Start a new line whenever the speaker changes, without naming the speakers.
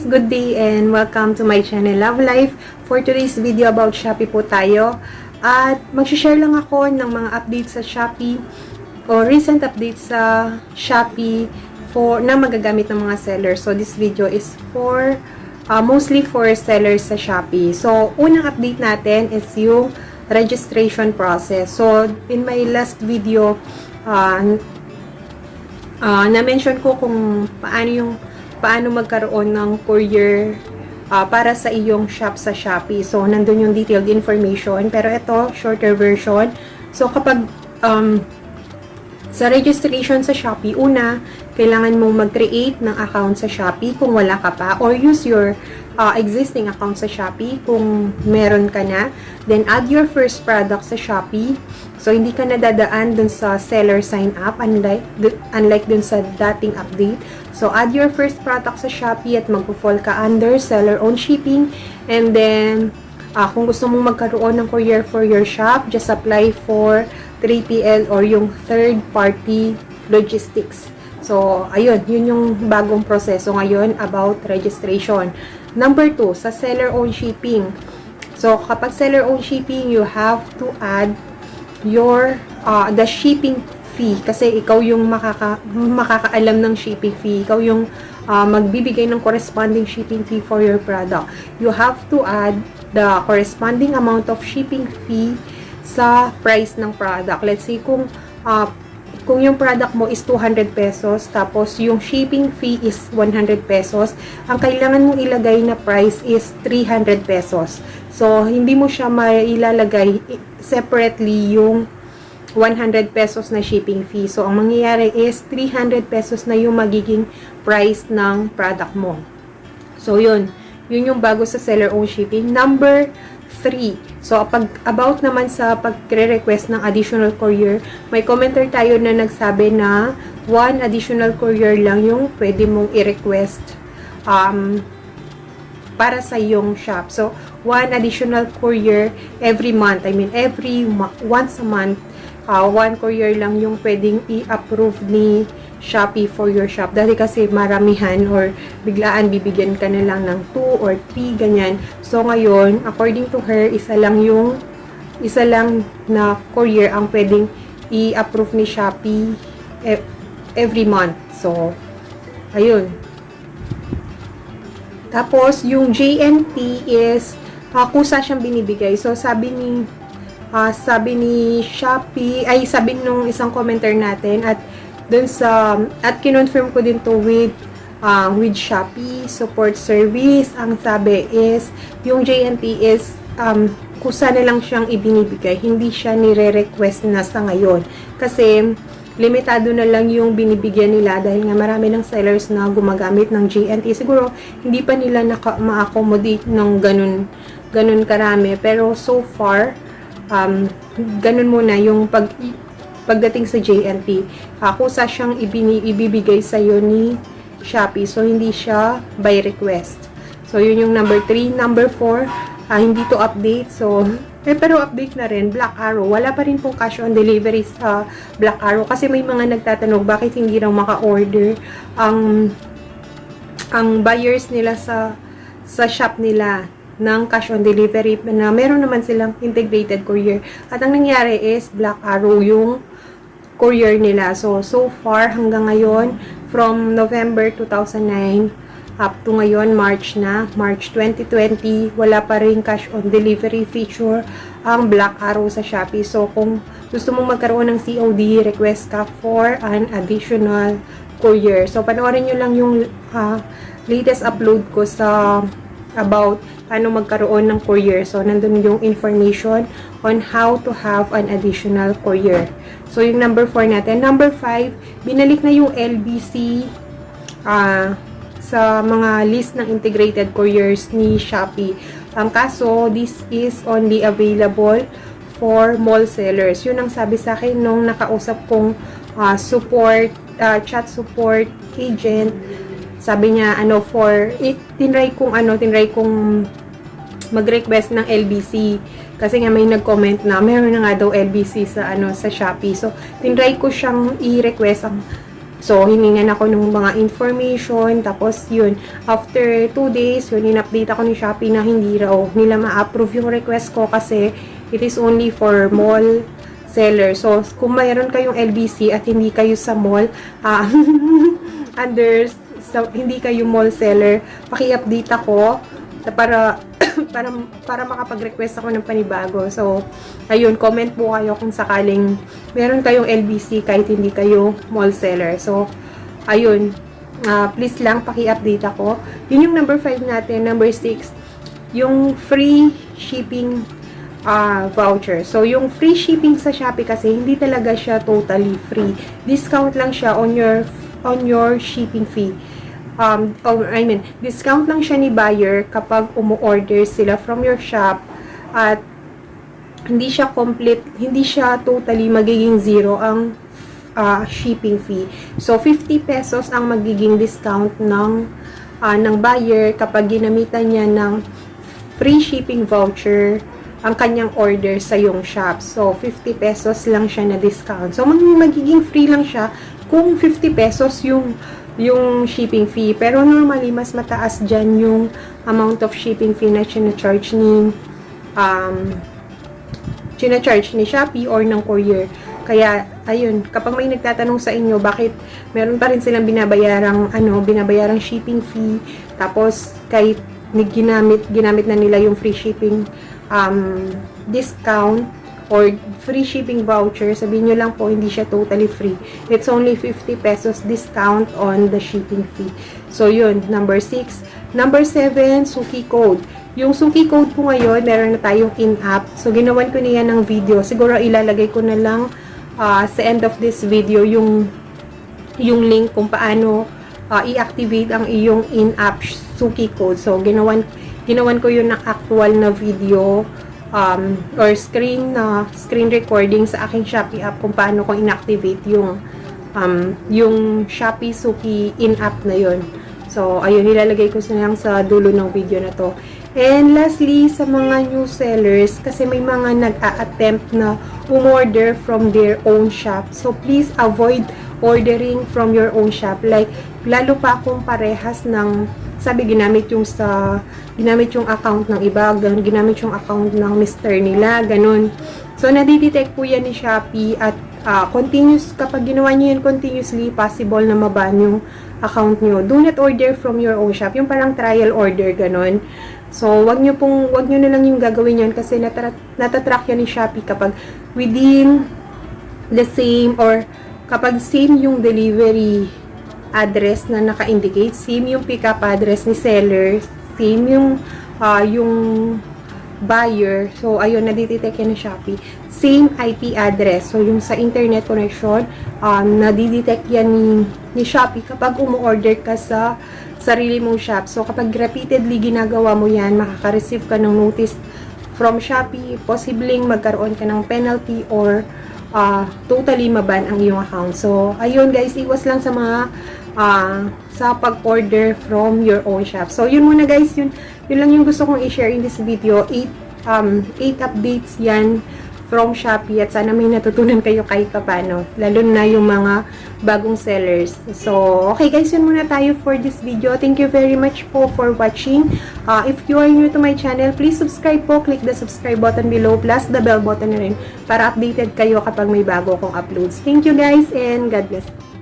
good day and welcome to my channel Love Life. For today's video about Shopee po tayo. At mag-share lang ako ng mga updates sa Shopee o recent updates sa Shopee na magagamit ng mga sellers. So this video is for mostly for sellers sa Shopee. So unang update natin is yung registration process. So in my last video, na-mention ko kung paano magkaroon ng courier para sa iyong shop sa Shopee. So, nandun yung detailed information. Pero ito, shorter version. So, kapag sa registration sa Shopee, una, kailangan mong mag-create ng account sa Shopee kung wala ka pa. Or use your existing account sa Shopee kung meron ka na. Then, add your first product sa Shopee. So, hindi ka nadadaan dun sa seller sign up unlike dun sa dating update. So, add your first product sa Shopee at mag-fall ka under seller-owned shipping. And then, kung gusto mong magkaroon ng courier for your shop, just apply for 3PL or yung third-party logistics. So, ayun, yun yung bagong proseso ngayon about registration. Number 2, sa seller-owned shipping. So, kapag seller-owned shipping, you have to add your the shipping fee kasi ikaw yung makakaalam ng shipping fee. Ikaw yung magbibigay ng corresponding shipping fee for your product. You have to add the corresponding amount of shipping fee sa price ng product. Let's say kung yung product mo is 200 pesos tapos yung shipping fee is 100 pesos, ang kailangan mong ilagay na price is 300 pesos. So, hindi mo siya mailalagay separately yung 100 pesos na shipping fee. So, ang mangyayari is 300 pesos na yung magiging price ng product mo. So, yun. Yun yung bago sa seller-owned shipping. Number 3. So, about naman sa pagre-request ng additional courier, may commenter tayo na nagsabi na 1 additional courier lang yung pwede mong i-request para sa iyong shop. So, 1 additional courier every month. I mean, once a month, 1 courier lang yung pwedeng i-approve ni Shopee for your shop. Dahil kasi maramihan or biglaan bibigyan ka na lang ng 2 or 3, ganyan. So, ngayon, according to her, isa lang na courier ang pwedeng i-approve ni Shopee every month. So, ayun. Tapos, yung JNT is kusa siyang binibigay. So, sabi ni Shopee, sabi nung isang commenter natin at kinonfirm ko din to with Shopee support service. Ang sabi is yung JNT is kusa na lang siyang ibinibigay, hindi siya nire-request na sa ngayon kasi limitado na lang yung binibigyan nila dahil nga marami ng sellers na gumagamit ng JNT. Siguro hindi pa nila ma-accommodate ng ganun karami, pero so far ganun muna yung pagdating sa JNT. Kusa siyang ibibigay sa iyo ni Shopee. So, hindi siya by request. So, yun yung number 3. Number 4, hindi to update. So, pero update na rin, Black Arrow. Wala pa rin pong cash on delivery sa Black Arrow. Kasi may mga nagtatanong, bakit hindi raw maka-order ang buyers nila sa shop nila ng cash on delivery na meron naman silang integrated courier. At ang nangyari is Black Arrow yung courier nila. So far hanggang ngayon, from November 2009 up to ngayon, March 2020, wala pa rin cash on delivery feature ang Black Arrow sa Shopee. So kung gusto mong magkaroon ng COD, request ka for an additional courier. So panoorin nyo lang yung latest upload ko sa about paano magkaroon ng courier. So, nandun yung information on how to have an additional courier. So, yung number 4 natin. Number 5, binalik na yung LBC sa mga list ng integrated couriers ni Shopee. Kaso, this is only available for mall sellers. Yun ang sabi sa akin nung nakausap kong chat support agent. Sabi niya, tinry kong mag-request ng LBC. Kasi nga may nag-comment na meron na nga daw LBC sa Shopee. So, tinry ko siyang i-request. So, hiningan ako ng mga information. Tapos, yun, after 2 days, yun, in-update ako ni Shopee na hindi raw nila ma-approve yung request ko kasi it is only for mall seller. So, kung mayroon kayong LBC at hindi kayo sa mall, hindi kayo mall seller, paki-update ako para para makapag-request ako ng panibago. So, ayun, comment po kayo kung sakaling meron kayong LBC kahit hindi kayo mall seller. So, ayun, please lang paki-update ako. Yun yung number 5 natin. Number 6, yung free shipping voucher. So, yung free shipping sa Shopee kasi hindi talaga siya totally free. Discount lang siya on your shipping fee. Discount lang siya ni buyer kapag umu-order sila from your shop at hindi siya totally magiging zero ang shipping fee. So, 50 pesos ang magiging discount ng buyer kapag ginamitan niya ng free shipping voucher ang kanyang order sa yung shop. So, 50 pesos lang siya na discount. So, magiging free lang siya kung 50 pesos yung shipping fee. Pero normally, mas mataas dyan yung amount of shipping fee na charge ni Shopee or ng courier. Kaya, ayun, kapag may nagtatanong sa inyo, bakit meron pa rin silang binabayarang shipping fee, tapos kahit ginamit na nila yung free shipping discount or free shipping voucher, sabihin nyo lang po, hindi siya totally free. It's only 50 pesos discount on the shipping fee. So, yun, number 6. Number 7, Suki code. Yung Suki code po ngayon, meron na tayong in-app. So, ginawan ko na yan ng video. Siguro, ilalagay ko na lang sa end of this video yung link kung paano i-activate ang iyong in-app Suki code. So, ginawan ko yun ng actual na video or screen recording sa aking Shopee app kung paano ko inactivate yung Shopee Suki in-app na yun. So, ayun, ilalagay ko lang sa dulo ng video na to. And lastly, sa mga new sellers, kasi may mga nag-a-attempt na umorder from their own shop. So, please avoid ordering from your own shop. Like, lalo pa kung parehas ng ginamit yung account ng iba, ginamit yung account ng mister nila, ganun. So, nadidetect po yan ni Shopee at kapag ginawa nyo yan continuously, possible na maban yung account nyo. Do not order from your own shop. Yung parang trial order, ganun. So, wag nyo na lang yung gagawin yan kasi natatrack yan ni Shopee kapag within the same or kapag same yung delivery address na naka-indicate, same yung pick-up address ni seller, same yung buyer. So, ayun, nadidetect yan ng Shopee. Same IP address. So, yung sa internet connection, nadidetect yan ni Shopee kapag umu-order ka sa sarili mong shop. So, kapag repeatedly ginagawa mo yan, makaka-receive ka ng notice from Shopee, posibleng magkaroon ka ng penalty or totally maban ang iyong account. So, ayun guys, iwas lang sa mga sa pag-order from your own shop. So, yun muna guys, yun lang yung gusto kong i-share in this video. 8 updates yan from Shopee at sana may natutunan kayo kahit paano, lalo na yung mga bagong sellers. So, okay guys, yun muna tayo for this video. Thank you very much po for watching. If you are new to my channel, please subscribe po. Click the subscribe button below plus the bell button na rin para updated kayo kapag may bago akong uploads. Thank you guys and God bless.